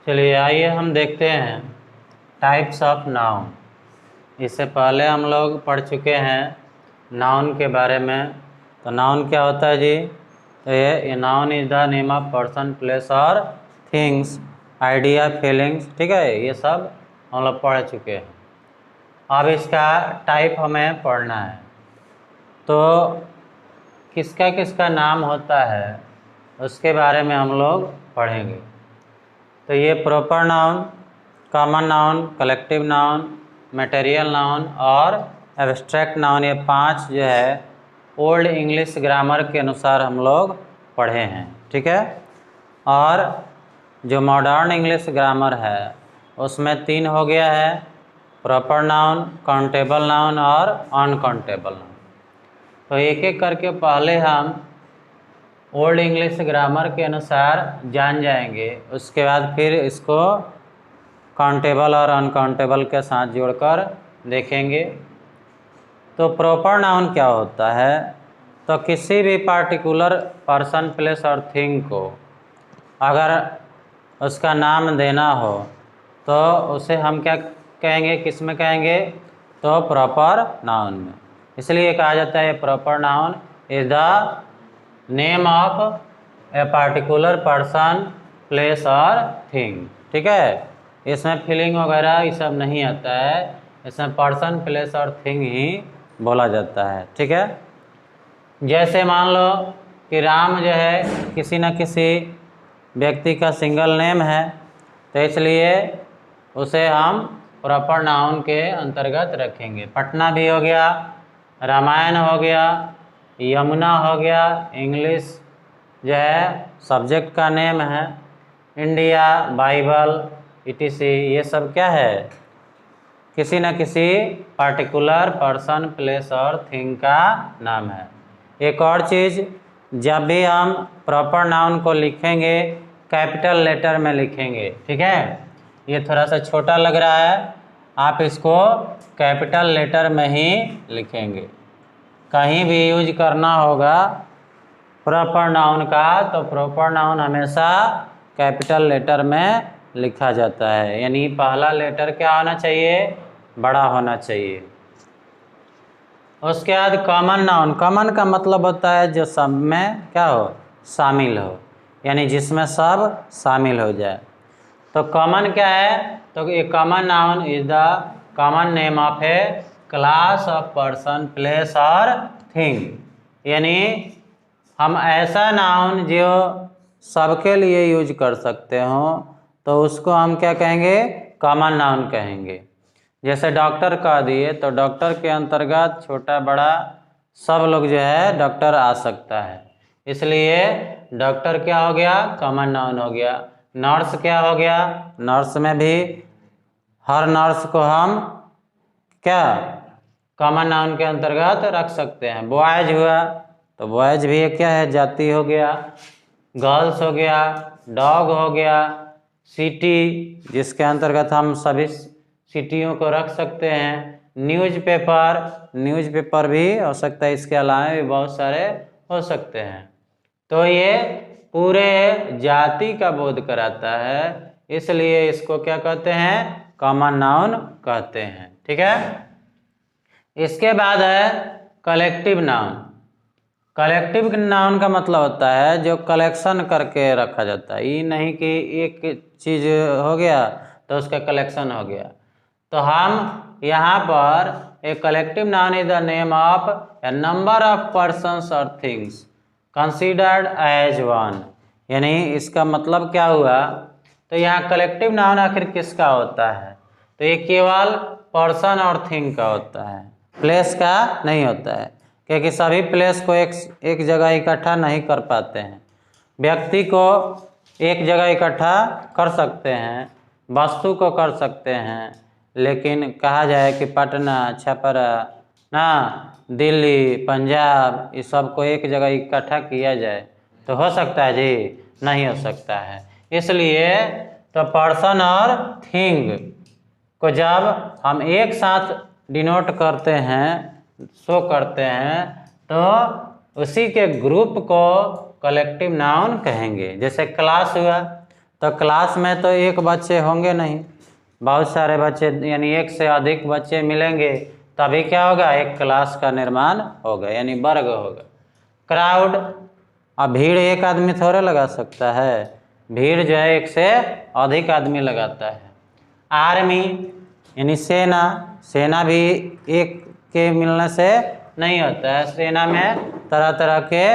चलिए आइए हम देखते हैं टाइप्स ऑफ नाउन। इससे पहले हम लोग पढ़ चुके हैं नाउन के बारे में। तो नाउन क्या होता है जी? तो ये noun is the name of person, place और थिंग्स, आइडिया, फीलिंग्स। ठीक है, ये सब हम लोग पढ़ चुके हैं। अब इसका टाइप हमें पढ़ना है। तो किसका किसका नाम होता है उसके बारे में हम लोग पढ़ेंगे। तो ये proper noun, common noun, collective noun, material noun और एब्स्ट्रैक्ट नाउन, ये 5 जो है ओल्ड इंग्लिश ग्रामर के अनुसार हम लोग पढ़े हैं। ठीक है, और जो मॉडर्न इंग्लिश ग्रामर है उसमें 3 हो गया है, प्रॉपर नाउन, काउंटेबल नाउन और अनकाउंटेबल नाउन। तो एक एक करके पहले हम ओल्ड इंग्लिश ग्रामर के अनुसार जान जाएंगे, उसके बाद फिर इसको काउंटेबल और अनकाउंटेबल के साथ जोड़कर देखेंगे। तो प्रॉपर नाउन क्या होता है? तो किसी भी पार्टिकुलर पर्सन, प्लेस और थिंग को अगर उसका नाम देना हो तो उसे हम क्या कहेंगे, किस में कहेंगे? तो प्रॉपर नाउन में। इसलिए कहा जाता है proper noun is the name of a particular person, place और थिंग। ठीक है, इसमें फीलिंग वगैरह ये सब नहीं आता है, इसमें पर्सन, प्लेस और थिंग ही बोला जाता है। ठीक है, जैसे मान लो कि राम जो है किसी न किसी व्यक्ति का सिंगल नेम है, तो इसलिए उसे हम प्रॉपर नाउन के अंतर्गत रखेंगे। पटना भी हो गया, रामायण हो गया, यमुना हो गया, इंग्लिश जो है सब्जेक्ट का नेम है, इंडिया, बाइबल, etc, ये सब क्या है? किसी न किसी पार्टिकुलर पर्सन, प्लेस और थिंग का नाम है। एक और चीज़, जब भी हम प्रॉपर नाउन को लिखेंगे कैपिटल लेटर में लिखेंगे। ठीक है, ये थोड़ा सा छोटा लग रहा है, आप इसको कैपिटल लेटर में ही लिखेंगे। कहीं भी यूज करना होगा प्रॉपर नाउन का तो प्रॉपर नाउन हमेशा कैपिटल लेटर में लिखा जाता है, यानी पहला लेटर क्या होना चाहिए? बड़ा होना चाहिए। उसके बाद कॉमन नाउन। कॉमन का मतलब होता है जो सब में क्या हो? शामिल हो, यानी जिसमें सब शामिल हो जाए। तो कॉमन क्या है? तो ये common noun is the common name of A class of person, place और थिंग। यानी हम ऐसा नाउन जो सबके लिए यूज कर सकते हो तो उसको हम क्या कहेंगे? कॉमन नाउन कहेंगे। जैसे डॉक्टर कह दिए तो डॉक्टर के अंतर्गत छोटा बड़ा सब लोग जो है डॉक्टर आ सकता है, इसलिए डॉक्टर क्या हो गया? कॉमन नाउन हो गया। नर्स क्या हो गया? नर्स में भी हर नर्स को हम क्या कॉमन नाउन के अंतर्गत रख सकते हैं। बॉयज हुआ तो बॉयज भी क्या है? जाति हो गया। गर्ल्स हो गया, डॉग हो गया, सिटी जिसके अंतर्गत हम सभी सिटियों को रख सकते हैं। न्यूज़पेपर, न्यूज़पेपर भी हो सकता है, इसके अलावा भी बहुत सारे हो सकते हैं। तो ये पूरे जाति का बोध कराता है, इसलिए इसको क्या कहते हैं? कॉमन नाउन कहते हैं। ठीक है, इसके बाद है कलेक्टिव नाउन। कलेक्टिव नाउन का मतलब होता है जो कलेक्शन करके रखा जाता है, ये नहीं कि एक चीज़ हो गया तो उसका कलेक्शन हो गया। तो हम यहाँ पर एक collective noun is the name of A number of persons और थिंग्स कंसीडर्ड एज वन। यानी इसका मतलब क्या हुआ? तो यहाँ कलेक्टिव नाउन आखिर किसका होता है? तो ये केवल पर्सन और थिंग का होता है, प्लेस का नहीं होता है, क्योंकि सभी प्लेस को एक जगह इकट्ठा नहीं कर पाते हैं। व्यक्ति को एक जगह इकट्ठा कर सकते हैं, वस्तु को कर सकते हैं, लेकिन कहा जाए कि पटना, छपरा, ना दिल्ली, पंजाब, इस सब को एक जगह इकट्ठा किया जाए तो हो सकता है जी? नहीं हो सकता है। इसलिए तो पर्सन और थिंग को जब हम एक साथ डिनोट करते हैं, शो करते हैं, तो उसी के ग्रुप को कलेक्टिव नाउन कहेंगे। जैसे क्लास हुआ तो क्लास में तो एक बच्चे होंगे नहीं, बहुत सारे बच्चे यानी एक से अधिक बच्चे मिलेंगे, तभी क्या होगा, एक क्लास का निर्माण होगा यानी वर्ग होगा। क्राउड, अब भीड़ एक आदमी थोड़े लगा सकता है, भीड़ जो है एक से अधिक आदमी लगाता है। आर्मी यानी सेना, सेना भी एक के मिलने से नहीं होता है, सेना में तरह तरह के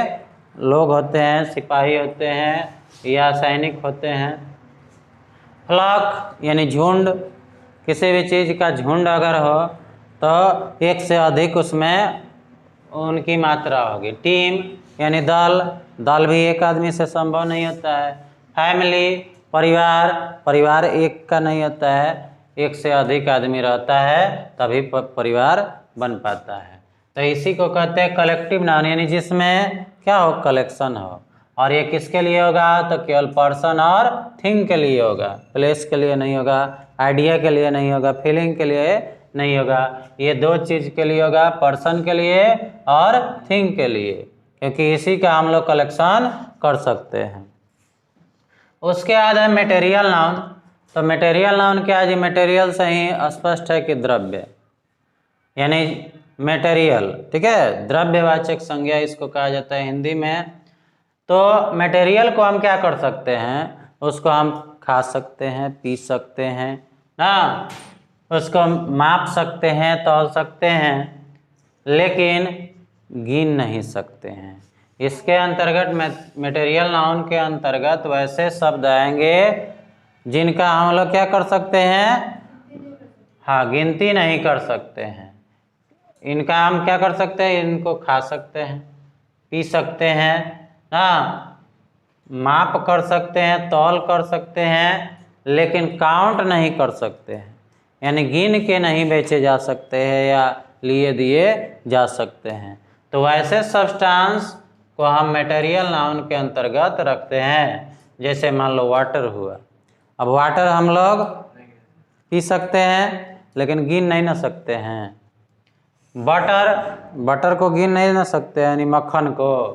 लोग होते हैं, सिपाही होते हैं या सैनिक होते हैं। फ्लॉक यानी झुंड, किसी भी चीज़ का झुंड अगर हो तो एक से अधिक उसमें उनकी मात्रा होगी। टीम यानी दल, दल भी एक आदमी से संभव नहीं होता है। फैमिली परिवार, परिवार एक का नहीं होता है, एक से अधिक आदमी रहता है तभी परिवार बन पाता है। तो इसी को कहते हैं कलेक्टिव नाउन, यानी जिसमें क्या हो, कलेक्शन हो। और ये किसके लिए होगा, तो केवल पर्सन और थिंग के लिए होगा, प्लेस के लिए नहीं होगा, आइडिया के लिए नहीं होगा, फीलिंग के लिए नहीं होगा। ये दो चीज़ के लिए होगा, पर्सन के लिए और थिंग के लिए, क्योंकि इसी का हम लोग कलेक्शन कर सकते हैं। उसके बाद है मटेरियल नाउन। तो मटेरियल नाउन क्या है जी, मटेरियल से ही स्पष्ट है कि द्रव्य यानी मटेरियल, ठीक है, द्रव्यवाचक संज्ञा इसको कहा जाता है हिंदी में। तो मटेरियल को हम क्या कर सकते हैं, उसको हम खा सकते हैं, पी सकते हैं ना, उसको माप सकते हैं, तौल सकते हैं, लेकिन गिन नहीं सकते हैं। इसके अंतर्गत मटेरियल नाउन के अंतर्गत वैसे शब्द आएंगे जिनका हम लोग क्या कर सकते हैं, हाँ, गिनती नहीं कर सकते हैं। इनका हम क्या कर सकते हैं, इनको खा सकते हैं, पी सकते हैं, हाँ, माप कर सकते हैं, तौल कर सकते हैं, लेकिन काउंट नहीं कर सकते हैं, यानी गिन के नहीं बेचे जा सकते हैं या लिए दिए जा सकते हैं। तो वैसे सब्सटेंस को हम मटेरियल नाउन के अंतर्गत रखते हैं। जैसे मान लो वाटर हुआ, अब वाटर हम लोग पी सकते हैं लेकिन गिन नहीं ना सकते हैं। बटर, बटर को गिन नहीं ना सकते हैं, यानी मक्खन को।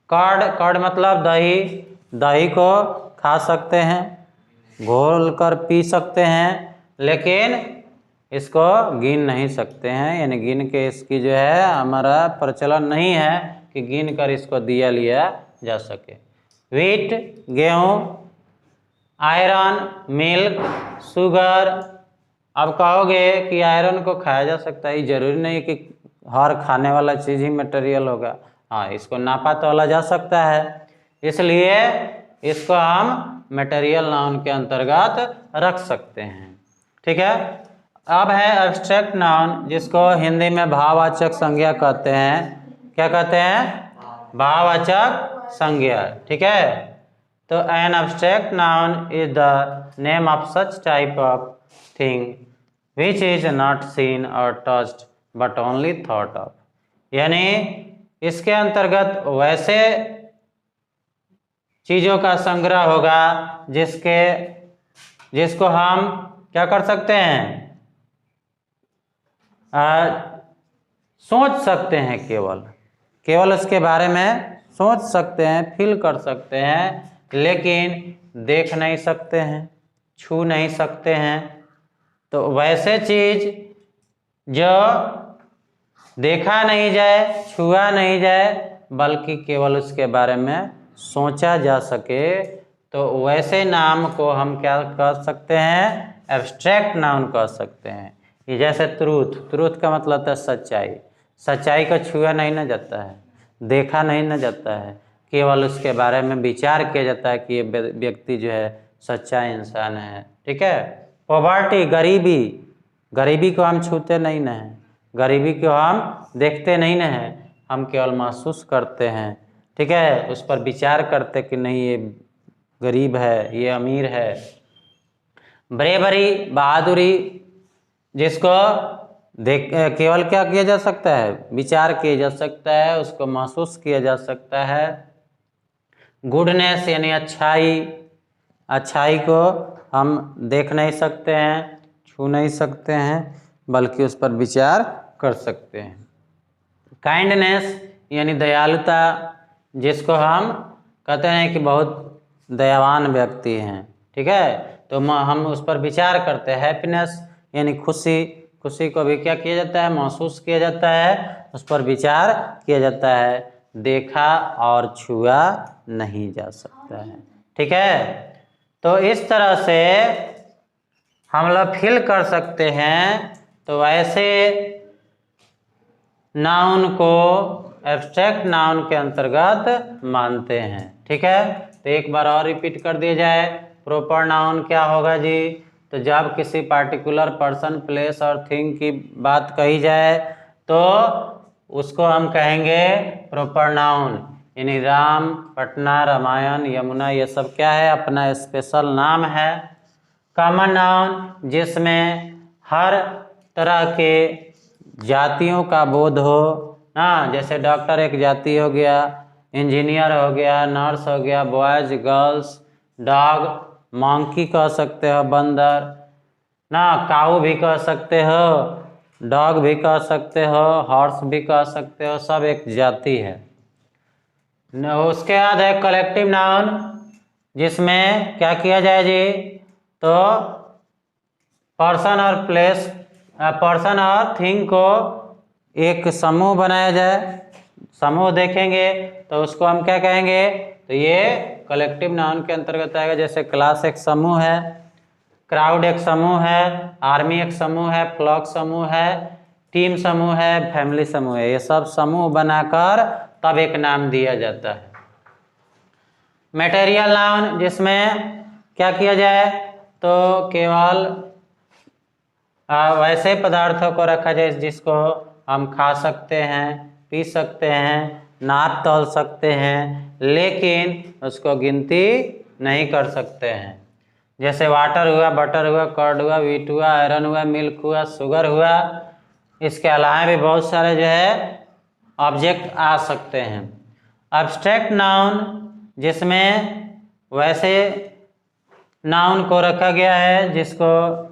कर्ड, कर्ड मतलब दही, दही को खा सकते हैं, घोल कर पी सकते हैं, लेकिन इसको गिन नहीं सकते हैं, यानी गिन के इसकी जो है हमारा प्रचलन नहीं है कि गिन कर इसको दिया लिया जा सके। व्हीट गेहूँ, आयरन मिल्क, शुगर। अब कहोगे कि आयरन को खाया जा सकता है, जरूरी नहीं कि हर खाने वाला चीज़ ही मटेरियल होगा, हाँ, इसको नापा तोला जा सकता है, इसलिए इसको हम मटेरियल नाउन के अंतर्गत रख सकते हैं, ठीक है। अब है एब्स्ट्रैक्ट नाउन, जिसको हिंदी में भाववाचक संज्ञा कहते हैं। क्या कहते हैं, भाववाचक संज्ञा, ठीक है। तो an abstract noun is the name of such type of thing which is not seen or touched but only thought of, यानी इसके अंतर्गत वैसे चीज़ों का संग्रह होगा जिसको हम क्या कर सकते हैं, सोच सकते हैं, केवल उसके बारे में सोच सकते हैं, फील कर सकते हैं, लेकिन देख नहीं सकते हैं, छू नहीं सकते हैं। तो वैसे चीज जो देखा नहीं जाए, छुआ नहीं जाए, बल्कि केवल उसके बारे में सोचा जा सके, तो वैसे नाम को हम क्या कह सकते हैं, एब्स्ट्रैक्ट नाउन कह सकते हैं। ये जैसे ट्रूथ, ट्रूथ का मतलब होता है सच्चाई, सच्चाई को छुआ नहीं ना जाता है, देखा नहीं ना जाता है, केवल उसके बारे में विचार किया जाता है कि ये व्यक्ति जो है सच्चा इंसान है, ठीक है। पॉवर्टी, गरीबी, गरीबी को हम छूते नहीं न हैं, गरीबी को हम देखते नहीं न हैं, हम केवल महसूस करते हैं, ठीक है, उस पर विचार करते कि नहीं ये गरीब है, ये अमीर है। ब्रेवरी, बहादुरी, जिसको देख केवल क्या किया जा सकता है, विचार किया जा सकता है, उसको महसूस किया जा सकता है। गुडनेस यानी अच्छाई, अच्छाई को हम देख नहीं सकते हैं, छू नहीं सकते हैं, बल्कि उस पर विचार कर सकते हैं। काइंडनेस यानी दयालुता, जिसको हम कहते हैं कि बहुत दयावान व्यक्ति हैं, ठीक है। तो हम उस पर विचार करते हैं, हैप्पीनेस यानी खुशी, खुशी को भी क्या किया जाता है, महसूस किया जाता है, उस पर विचार किया जाता है। देखा और छुआ नहीं जा सकता है, ठीक है। तो इस तरह से हम लोग फील कर सकते हैं। तो ऐसे नाउन को एब्स्ट्रैक्ट नाउन के अंतर्गत मानते हैं, ठीक है। तो एक बार और रिपीट कर दिया जाए, प्रॉपर नाउन क्या होगा जी। तो जब किसी पार्टिकुलर पर्सन, प्लेस और थिंग की बात कही जाए तो उसको हम कहेंगे प्रॉपर नाउन। यानी राम, पटना, रामायण, यमुना, ये सब क्या है, अपना स्पेशल नाम है। कॉमन नाउन जिसमें हर तरह के जातियों का बोध हो ना, जैसे डॉक्टर एक जाति हो गया, इंजीनियर हो गया, नर्स हो गया, बॉयज, गर्ल्स, डॉग, मंकी कह सकते हो, बंदर ना, काऊ भी कह सकते हो, डॉग भी कह सकते हो, हॉर्स भी कह सकते हो, सब एक जाति है। उसके बाद है कलेक्टिव नाउन, जिसमें क्या किया जाए जी, तो पर्सन और प्लेस, पर्सन और थिंग को एक समूह बनाया जाए। समूह देखेंगे तो उसको हम क्या कहेंगे, तो ये कलेक्टिव नाउन के अंतर्गत आएगा। जैसे क्लास एक समूह है, क्राउड एक समूह है, आर्मी एक समूह है, फ्लॉक समूह है, टीम समूह है, फैमिली समूह है। ये सब समूह बनाकर तब एक नाम दिया जाता है। मटेरियल नाउन, जिसमें क्या किया जाए, तो केवल वैसे पदार्थों को रखा जाए जिसको हम खा सकते हैं, पी सकते हैं, नाप तोल सकते हैं, लेकिन उसको गिनती नहीं कर सकते हैं। जैसे वाटर हुआ, बटर हुआ, कर्ड हुआ, व्हीट हुआ, आयरन हुआ, मिल्क हुआ, शुगर हुआ। इसके अलावा भी बहुत सारे जो है ऑब्जेक्ट आ सकते हैं। एब्स्ट्रैक्ट नाउन, जिसमें वैसे नाउन को रखा गया है जिसको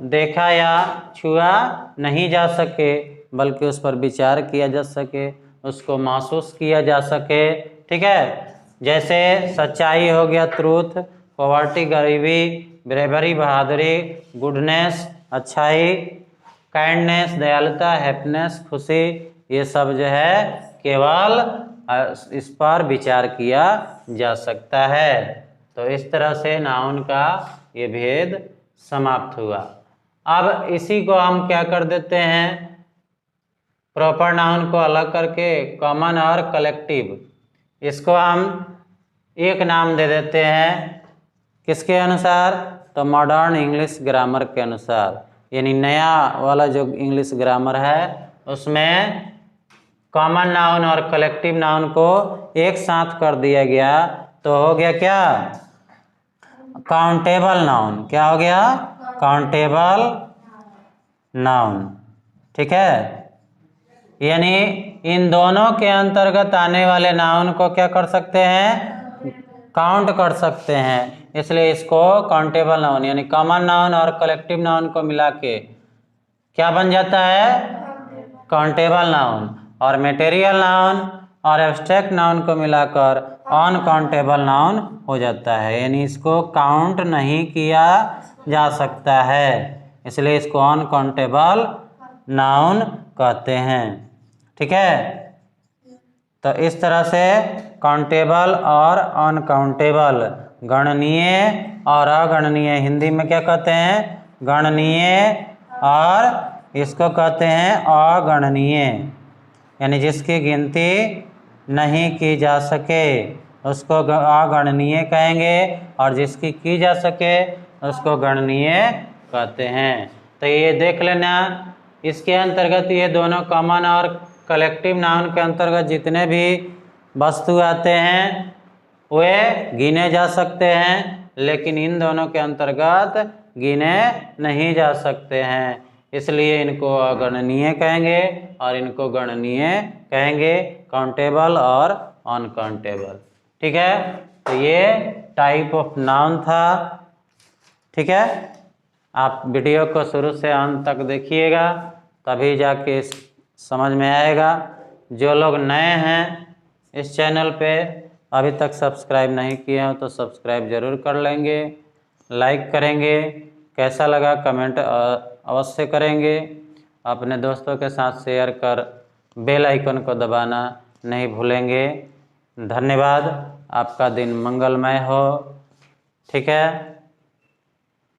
देखा या छुआ नहीं जा सके, बल्कि उस पर विचार किया जा सके, उसको महसूस किया जा सके, ठीक है। जैसे सच्चाई हो गया, ट्रूथ, पॉवर्टी गरीबी, ब्रेवरी बहादुरी, गुडनेस अच्छाई, काइंडनेस दयालुता, हैप्पीनेस खुशी, ये सब जो है केवल इस पर विचार किया जा सकता है। तो इस तरह से नाउन का ये भेद समाप्त हुआ। अब इसी को हम क्या कर देते हैं, प्रॉपर नाउन को अलग करके कॉमन और कलेक्टिव, इसको हम एक नाम दे देते हैं। किसके अनुसार, तो मॉडर्न इंग्लिश ग्रामर के अनुसार। यानी नया वाला जो इंग्लिश ग्रामर है उसमें कॉमन नाउन और कलेक्टिव नाउन को एक साथ कर दिया गया, तो हो गया क्या, काउंटेबल नाउन। क्या हो गया, काउंटेबल नाउन, ठीक है। यानी इन दोनों के अंतर्गत आने वाले नाउन को क्या कर सकते हैं, काउंट कर सकते हैं, इसलिए इसको काउंटेबल नाउन, यानी कॉमन नाउन और कलेक्टिव नाउन को मिला के क्या बन जाता है, काउंटेबल नाउन। और मटेरियल नाउन और एब्स्ट्रैक्ट नाउन को मिलाकर अनकाउंटेबल नाउन हो जाता है, यानी इसको काउंट नहीं किया जा सकता है, इसलिए इसको अनकाउंटेबल नाउन कहते हैं, ठीक है। तो इस तरह से काउंटेबल और अनकाउंटेबल, गणनीय और अगणनीय, हिंदी में क्या कहते हैं, गणनीय, और इसको कहते हैं अगणनीय, यानी जिसकी गिनती नहीं की जा सके उसको अगणनीय कहेंगे, और जिसकी की जा सके उसको गणनीय कहते हैं। तो ये देख लेना, इसके अंतर्गत ये दोनों कॉमन और कलेक्टिव नाउन के अंतर्गत जितने भी वस्तु आते हैं वे गिने जा सकते हैं, लेकिन इन दोनों के अंतर्गत गिने नहीं जा सकते हैं, इसलिए इनको अगणनीय कहेंगे और इनको गणनीय कहेंगे, काउंटेबल और अनकाउंटेबल, ठीक है। तो ये टाइप ऑफ नाउन था, ठीक है। आप वीडियो को शुरू से अंत तक देखिएगा, तभी जाके समझ में आएगा। जो लोग नए हैं इस चैनल पे, अभी तक सब्सक्राइब नहीं किए हो तो सब्सक्राइब ज़रूर कर लेंगे, लाइक करेंगे, कैसा लगा कमेंट अवश्य करेंगे, अपने दोस्तों के साथ शेयर कर बेल आइकन को दबाना नहीं भूलेंगे। धन्यवाद, आपका दिन मंगलमय हो। ठीक है।